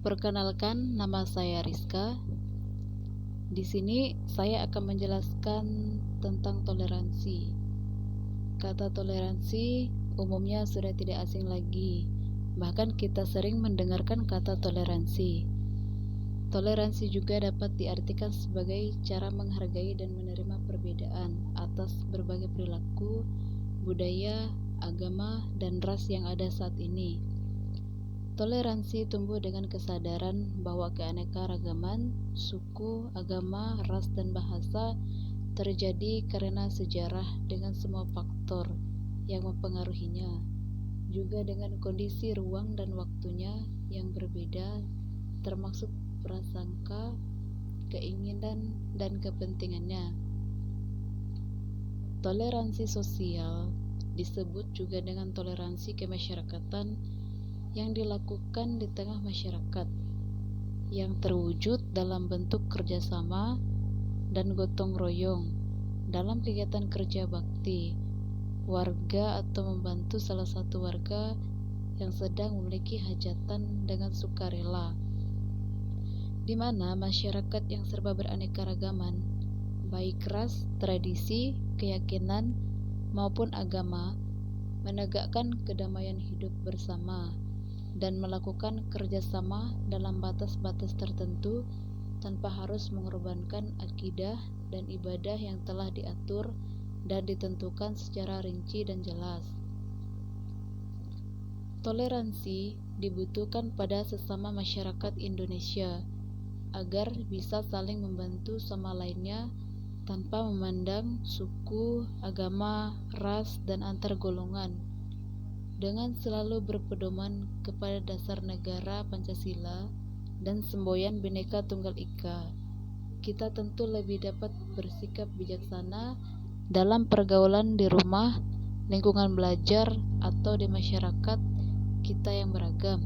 Perkenalkan, nama saya Rizka. Di sini saya akan menjelaskan tentang toleransi. Kata toleransi umumnya sudah tidak asing lagi. Bahkan kita sering mendengarkan kata toleransi. Toleransi juga dapat diartikan sebagai cara menghargai dan menerima perbedaan atas berbagai perilaku, budaya, agama, dan ras yang ada saat ini. Toleransi tumbuh dengan kesadaran bahwa keanekaragaman, suku, agama, ras, dan bahasa terjadi karena sejarah dengan semua faktor yang mempengaruhinya, juga dengan kondisi ruang dan waktunya yang berbeda, termasuk prasangka, keinginan, dan kepentingannya. Toleransi sosial disebut juga dengan toleransi kemasyarakatan yang dilakukan di tengah masyarakat, yang terwujud dalam bentuk kerjasama dan gotong royong dalam kegiatan kerja bakti warga atau membantu salah satu warga yang sedang memiliki hajatan dengan sukarela, di mana masyarakat yang serba beraneka-ragaman, baik ras, tradisi, keyakinan, maupun agama, menegakkan kedamaian hidup bersama dan melakukan kerjasama dalam batas-batas tertentu tanpa harus mengorbankan akidah dan ibadah yang telah diatur dan ditentukan secara rinci dan jelas. Toleransi dibutuhkan pada sesama masyarakat Indonesia agar bisa saling membantu sama lainnya tanpa memandang suku, agama, ras, dan antar golongan, dengan selalu berpedoman kepada dasar negara Pancasila dan semboyan Bhinneka Tunggal Ika. Kita tentu lebih dapat bersikap bijaksana dalam pergaulan di rumah, lingkungan belajar, atau di masyarakat kita yang beragam.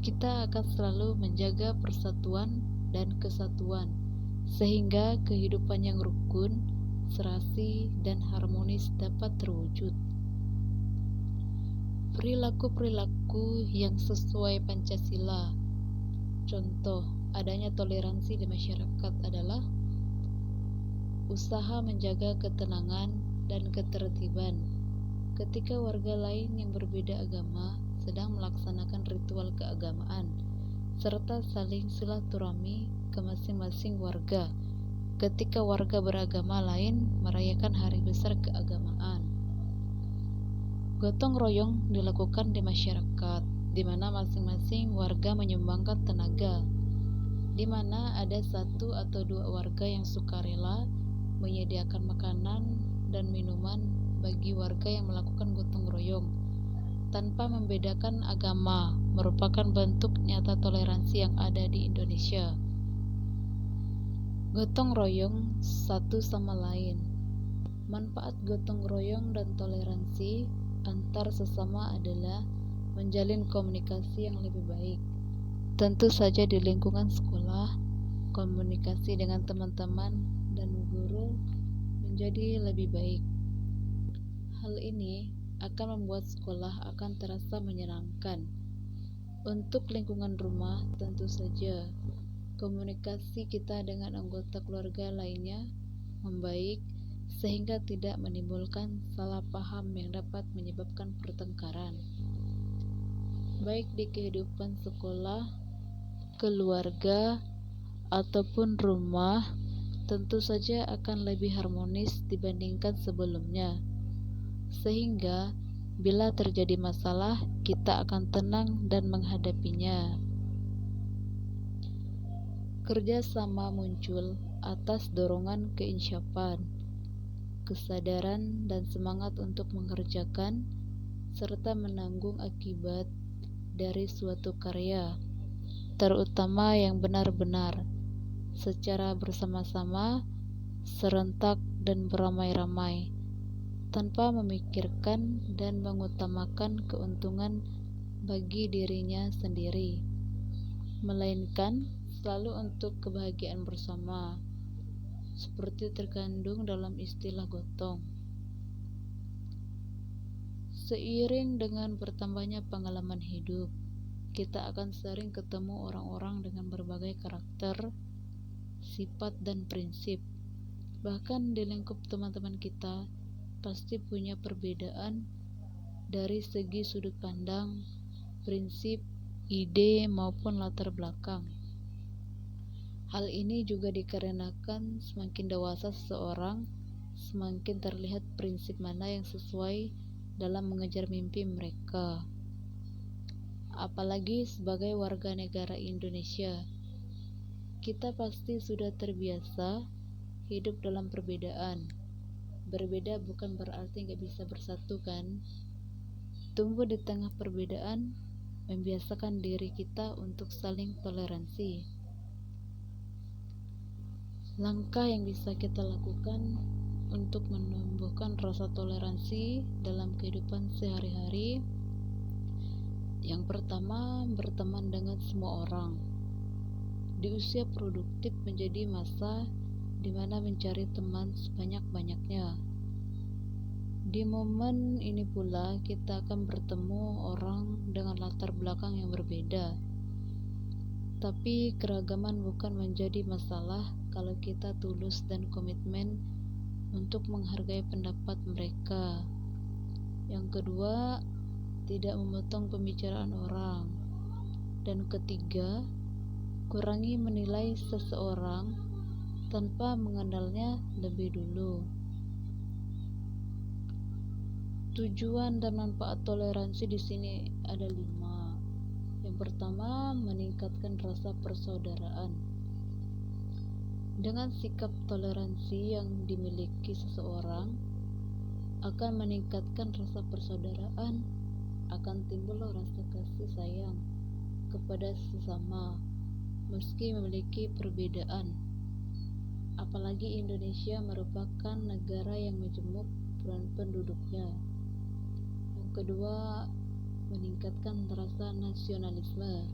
Kita akan selalu menjaga persatuan dan kesatuan, sehingga kehidupan yang rukun, serasi, dan harmonis dapat terwujud. Perilaku-perilaku yang sesuai Pancasila. Contoh adanya toleransi di masyarakat adalah usaha menjaga ketenangan dan ketertiban ketika warga lain yang berbeda agama sedang melaksanakan ritual keagamaan, serta saling silaturahmi ke masing-masing warga ketika warga beragama lain merayakan hari besar keagamaan. Gotong royong dilakukan di masyarakat, di mana masing-masing warga menyumbangkan tenaga, di mana ada satu atau dua warga yang sukarela menyediakan makanan dan minuman bagi warga yang melakukan gotong royong, tanpa membedakan agama, merupakan bentuk nyata toleransi yang ada di Indonesia. Gotong royong satu sama lain. Manfaat gotong royong dan toleransi antar sesama adalah menjalin komunikasi yang lebih baik. Tentu saja di lingkungan sekolah, komunikasi dengan teman-teman dan guru menjadi lebih baik. Hal ini akan membuat sekolah akan terasa menyenangkan. Untuk lingkungan rumah, tentu saja komunikasi kita dengan anggota keluarga lainnya membaik, sehingga tidak menimbulkan salah paham yang dapat menyebabkan pertengkaran, baik di kehidupan sekolah, keluarga, ataupun rumah. Tentu saja akan lebih harmonis dibandingkan sebelumnya, sehingga bila terjadi masalah, kita akan tenang dan menghadapinya. Kerjasama muncul atas dorongan keinsyafan, kesadaran, dan semangat untuk mengerjakan serta menanggung akibat dari suatu karya, terutama yang benar-benar secara bersama-sama, serentak, dan beramai-ramai, tanpa memikirkan dan mengutamakan keuntungan bagi dirinya sendiri, melainkan selalu untuk kebahagiaan bersama, seperti terkandung dalam istilah gotong. Seiring dengan bertambahnya pengalaman hidup, kita akan sering ketemu orang-orang dengan berbagai karakter, sifat, dan prinsip. Bahkan di lingkup teman-teman kita pasti punya perbedaan dari segi sudut pandang, prinsip, ide, maupun latar belakang. Hal ini juga dikarenakan semakin dewasa seseorang, semakin terlihat prinsip mana yang sesuai dalam mengejar mimpi mereka. Apalagi sebagai warga negara Indonesia, kita pasti sudah terbiasa hidup dalam perbedaan. Berbeda bukan berarti gak bisa bersatu kan? Tumbuh di tengah perbedaan, membiasakan diri kita untuk saling toleransi. Langkah yang bisa kita lakukan untuk menumbuhkan rasa toleransi dalam kehidupan sehari-hari. Yang pertama, berteman dengan semua orang. Di usia produktif menjadi masa di mana mencari teman sebanyak-banyaknya. Di momen ini pula kita akan bertemu orang dengan latar belakang yang berbeda. Tapi keragaman bukan menjadi masalah kalau kita tulus dan komitmen untuk menghargai pendapat mereka. Yang kedua, tidak memotong pembicaraan orang. Dan ketiga, kurangi menilai seseorang tanpa mengenalnya lebih dulu. Tujuan dan manfaat toleransi di sini ada 5. Yang pertama, meningkatkan rasa persaudaraan. Dengan sikap toleransi yang dimiliki seseorang akan meningkatkan rasa persaudaraan, akan timbul rasa kasih sayang kepada sesama meski memiliki perbedaan. Apalagi Indonesia merupakan negara yang majemuk penduduknya. Yang kedua, meningkatkan rasa nasionalisme.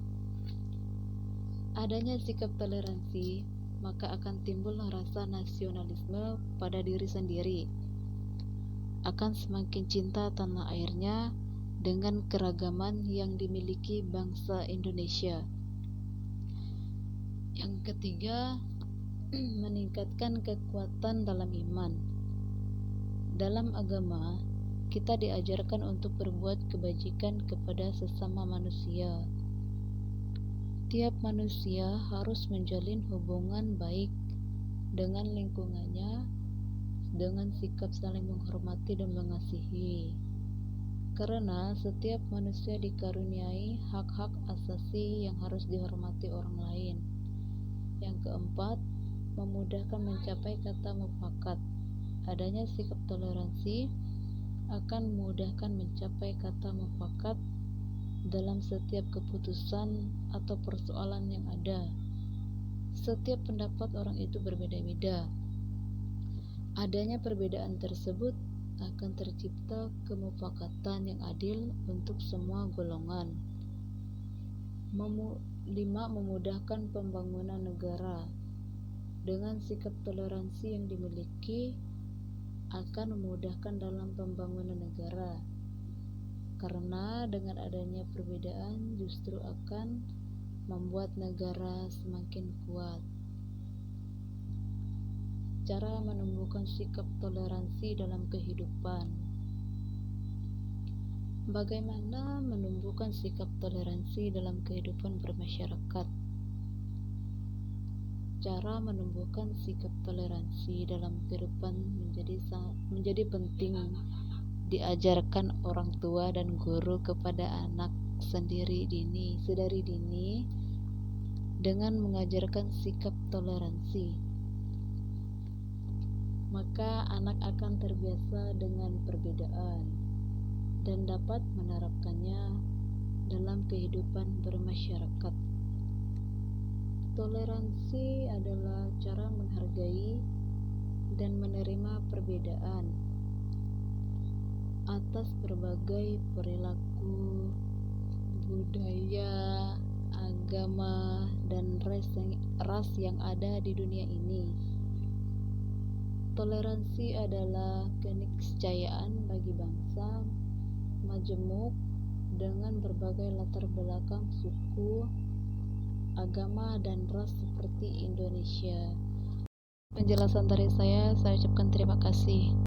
Adanya sikap toleransi, maka akan timbul rasa nasionalisme pada diri sendiri. Akan semakin cinta tanah airnya dengan keragaman yang dimiliki bangsa Indonesia. Yang ketiga, meningkatkan kekuatan dalam iman. Dalam agama, kita diajarkan untuk berbuat kebajikan kepada sesama manusia. Tiap manusia harus menjalin hubungan baik dengan lingkungannya dengan sikap saling menghormati dan mengasihi. Karena setiap manusia dikaruniai hak-hak asasi yang harus dihormati orang lain. Yang keempat, memudahkan mencapai kata mufakat. Adanya sikap toleransi akan memudahkan mencapai kata mufakat dalam setiap keputusan atau persoalan yang ada. Setiap pendapat orang itu berbeda-beda. Adanya perbedaan tersebut akan tercipta kemufakatan yang adil untuk semua golongan. 5. Memudahkan pembangunan negara. Dengan sikap toleransi yang dimiliki akan memudahkan dalam pembangunan negara, karena dengan adanya perbedaan justru akan membuat negara semakin kuat. Cara menumbuhkan sikap toleransi dalam kehidupan. Bagaimana menumbuhkan sikap toleransi dalam kehidupan bermasyarakat? Cara menumbuhkan sikap toleransi dalam kehidupan menjadi penting diajarkan orang tua dan guru kepada anak sedari dini dengan mengajarkan sikap toleransi. Maka anak akan terbiasa dengan perbedaan dan dapat menerapkannya dalam kehidupan bermasyarakat. Toleransi adalah cara menghargai dan menerima perbedaan atas berbagai perilaku, budaya, agama, dan ras yang ada di dunia ini. Toleransi adalah keniscayaan bagi bangsa majemuk dengan berbagai latar belakang suku, agama, dan ras seperti Indonesia. Penjelasan dari saya ucapkan terima kasih.